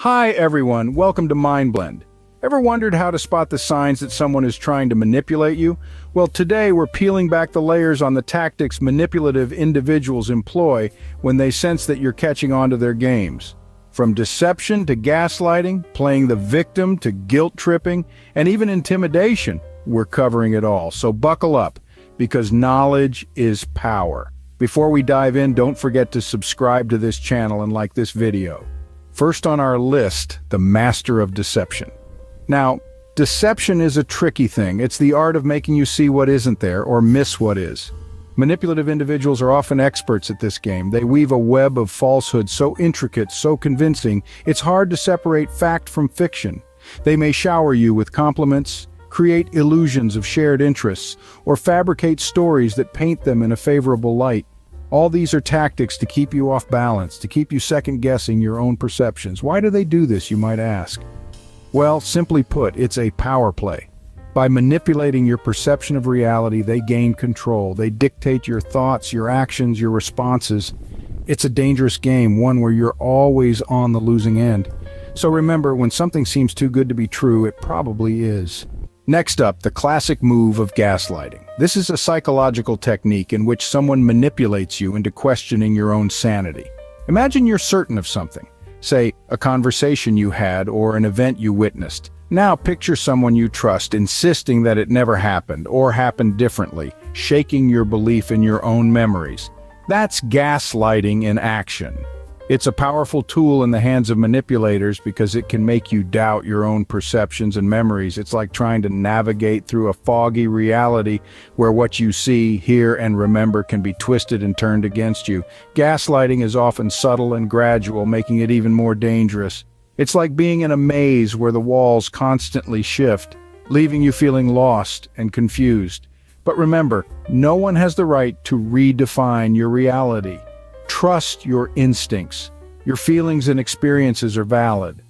Hi everyone, welcome to MindBlend. Ever wondered how to spot the signs that someone is trying to manipulate you? Well, today we're peeling back the layers on the tactics manipulative individuals employ when they sense that you're catching on to their games. From deception to gaslighting, playing the victim to guilt tripping, and even intimidation, we're covering it all. So buckle up, because knowledge is power. Before we dive in, don't forget to subscribe to this channel and like this video. First on our list, the master of deception. Now, deception is a tricky thing. It's the art of making you see what isn't there or miss what is. Manipulative individuals are often experts at this game. They weave a web of falsehood so intricate, so convincing, it's hard to separate fact from fiction. They may shower you with compliments, create illusions of shared interests, or fabricate stories that paint them in a favorable light. All these are tactics to keep you off balance, to keep you second-guessing your own perceptions. Why do they do this, you might ask? Well, simply put, it's a power play. By manipulating your perception of reality, they gain control. They dictate your thoughts, your actions, your responses. It's a dangerous game, one where you're always on the losing end. So remember, when something seems too good to be true, it probably is. Next up, the classic move of gaslighting. This is a psychological technique in which someone manipulates you into questioning your own sanity. Imagine you're certain of something, say, a conversation you had or an event you witnessed. Now picture someone you trust insisting that it never happened or happened differently, shaking your belief in your own memories. That's gaslighting in action. It's a powerful tool in the hands of manipulators because it can make you doubt your own perceptions and memories. It's like trying to navigate through a foggy reality where what you see, hear, and remember can be twisted and turned against you. Gaslighting is often subtle and gradual, making it even more dangerous. It's like being in a maze where the walls constantly shift, leaving you feeling lost and confused. But remember, no one has the right to redefine your reality. Trust your instincts. Your feelings and experiences are valid.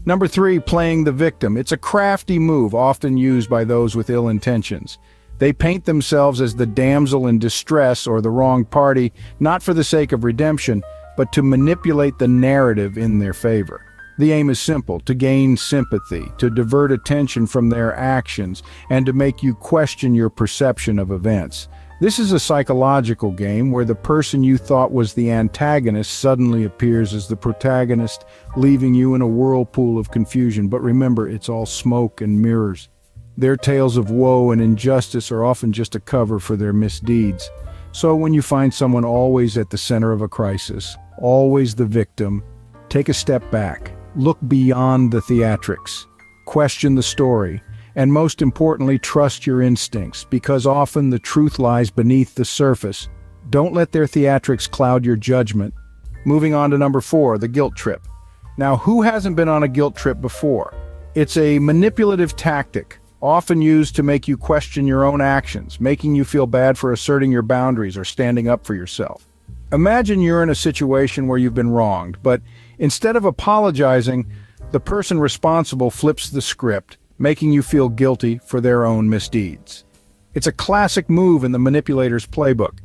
Number 3, playing the victim. It's a crafty move often used by those with ill intentions. They paint themselves as the damsel in distress or the wrong party, not for the sake of redemption, but to manipulate the narrative in their favor. The aim is simple: to gain sympathy, to divert attention from their actions, and to make you question your perception of events. This is a psychological game where the person you thought was the antagonist suddenly appears as the protagonist, leaving you in a whirlpool of confusion. But remember, it's all smoke and mirrors. Their tales of woe and injustice are often just a cover for their misdeeds. So when you find someone always at the center of a crisis, always the victim, take a step back. Look beyond the theatrics. Question the story. And most importantly, trust your instincts, because often the truth lies beneath the surface. Don't let their theatrics cloud your judgment. Moving on to number 4, the guilt trip. Now, who hasn't been on a guilt trip before? It's a manipulative tactic, often used to make you question your own actions, making you feel bad for asserting your boundaries or standing up for yourself. Imagine you're in a situation where you've been wronged, but instead of apologizing, the person responsible flips the script, making you feel guilty for their own misdeeds. It's a classic move in the manipulator's playbook.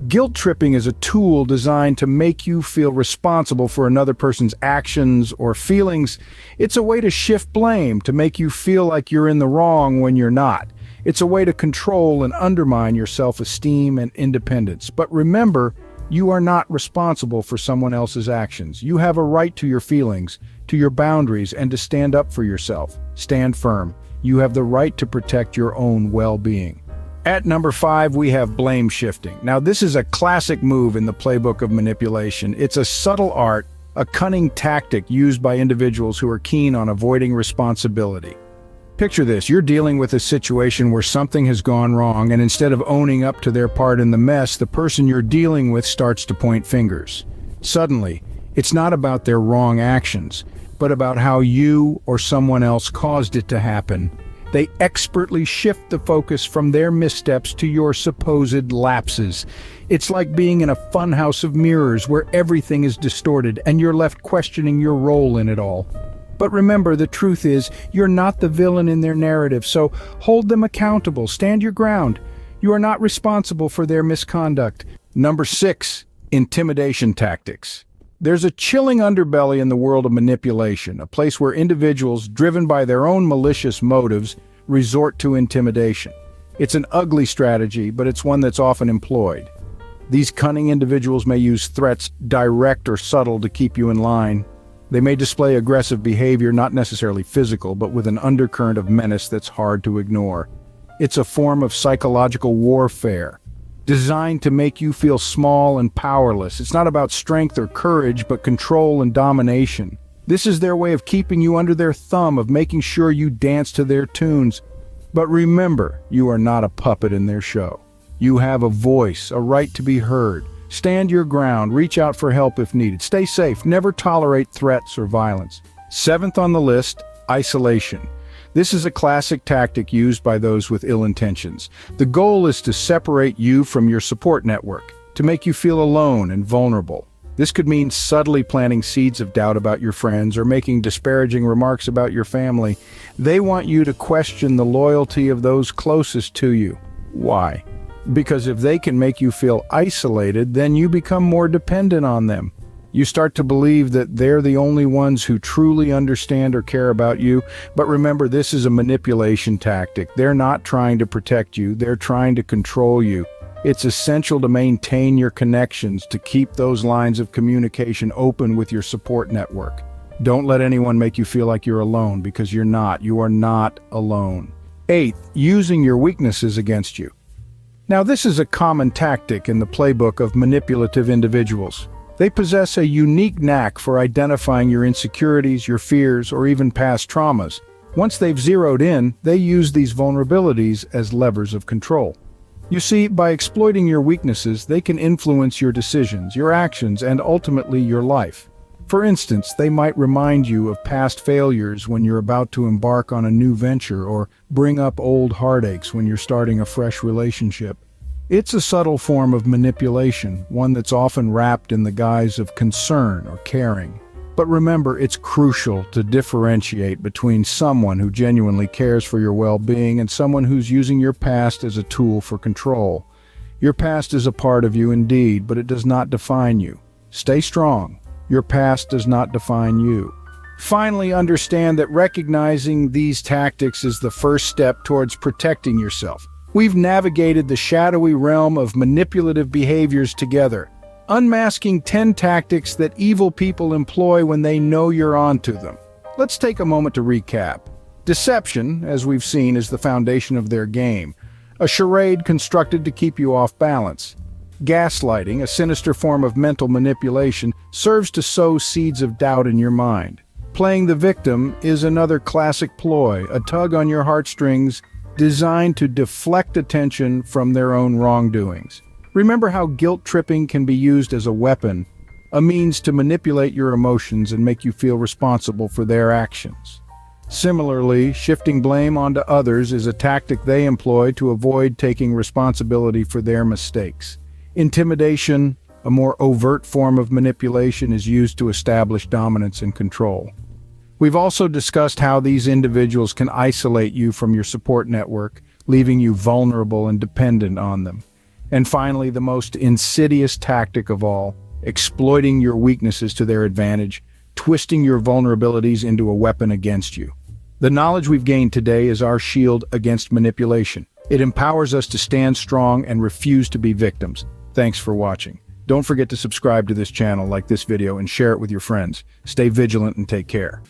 Guilt tripping is a tool designed to make you feel responsible for another person's actions or feelings. It's a way to shift blame, to make you feel like you're in the wrong when you're not. It's a way to control and undermine your self-esteem and independence. But remember, you are not responsible for someone else's actions. You have a right to your feelings, to your boundaries, and to stand up for yourself. Stand firm. You have the right to protect your own well-being. At number 5, we have blame shifting. Now, this is a classic move in the playbook of manipulation. It's a subtle art, a cunning tactic used by individuals who are keen on avoiding responsibility. Picture this: you're dealing with a situation where something has gone wrong, and instead of owning up to their part in the mess, the person you're dealing with starts to point fingers. Suddenly, it's not about their wrong actions, but about how you or someone else caused it to happen. They expertly shift the focus from their missteps to your supposed lapses. It's like being in a funhouse of mirrors where everything is distorted and you're left questioning your role in it all. But remember, the truth is, you're not the villain in their narrative, so hold them accountable, stand your ground. You are not responsible for their misconduct. Number 6, intimidation tactics. There's a chilling underbelly in the world of manipulation, a place where individuals, driven by their own malicious motives, resort to intimidation. It's an ugly strategy, but it's one that's often employed. These cunning individuals may use threats, direct or subtle, to keep you in line. They may display aggressive behavior, not necessarily physical, but with an undercurrent of menace that's hard to ignore. It's a form of psychological warfare, designed to make you feel small and powerless. It's not about strength or courage, but control and domination. This is their way of keeping you under their thumb, of making sure you dance to their tunes. But remember, you are not a puppet in their show. You have a voice, a right to be heard. Stand your ground, reach out for help if needed. Stay safe, never tolerate threats or violence. 7th on the list, isolation. This is a classic tactic used by those with ill intentions. The goal is to separate you from your support network, to make you feel alone and vulnerable. This could mean subtly planting seeds of doubt about your friends or making disparaging remarks about your family. They want you to question the loyalty of those closest to you. Why? Because if they can make you feel isolated, then you become more dependent on them. You start to believe that they're the only ones who truly understand or care about you. But remember, this is a manipulation tactic. They're not trying to protect you, they're trying to control you. It's essential to maintain your connections, to keep those lines of communication open with your support network. Don't let anyone make you feel like you're alone, because you're not. You are not alone. 8th, using your weaknesses against you. Now, this is a common tactic in the playbook of manipulative individuals. They possess a unique knack for identifying your insecurities, your fears, or even past traumas. Once they've zeroed in, they use these vulnerabilities as levers of control. You see, by exploiting your weaknesses, they can influence your decisions, your actions, and ultimately your life. For instance, they might remind you of past failures when you're about to embark on a new venture, or bring up old heartaches when you're starting a fresh relationship. It's a subtle form of manipulation, one that's often wrapped in the guise of concern or caring. But remember, it's crucial to differentiate between someone who genuinely cares for your well-being and someone who's using your past as a tool for control. Your past is a part of you indeed, but it does not define you. Stay strong. Your past does not define you. Finally, understand that recognizing these tactics is the first step towards protecting yourself. We've navigated the shadowy realm of manipulative behaviors together, unmasking 10 tactics that evil people employ when they know you're onto them. Let's take a moment to recap. Deception, as we've seen, is the foundation of their game, a charade constructed to keep you off balance. Gaslighting, a sinister form of mental manipulation, serves to sow seeds of doubt in your mind. Playing the victim is another classic ploy, a tug on your heartstrings designed to deflect attention from their own wrongdoings. Remember how guilt-tripping can be used as a weapon, a means to manipulate your emotions and make you feel responsible for their actions. Similarly, shifting blame onto others is a tactic they employ to avoid taking responsibility for their mistakes. Intimidation, a more overt form of manipulation, is used to establish dominance and control. We've also discussed how these individuals can isolate you from your support network, leaving you vulnerable and dependent on them. And finally, the most insidious tactic of all, exploiting your weaknesses to their advantage, twisting your vulnerabilities into a weapon against you. The knowledge we've gained today is our shield against manipulation. It empowers us to stand strong and refuse to be victims. Thanks for watching. Don't forget to subscribe to this channel, like this video, and share it with your friends. Stay vigilant and take care.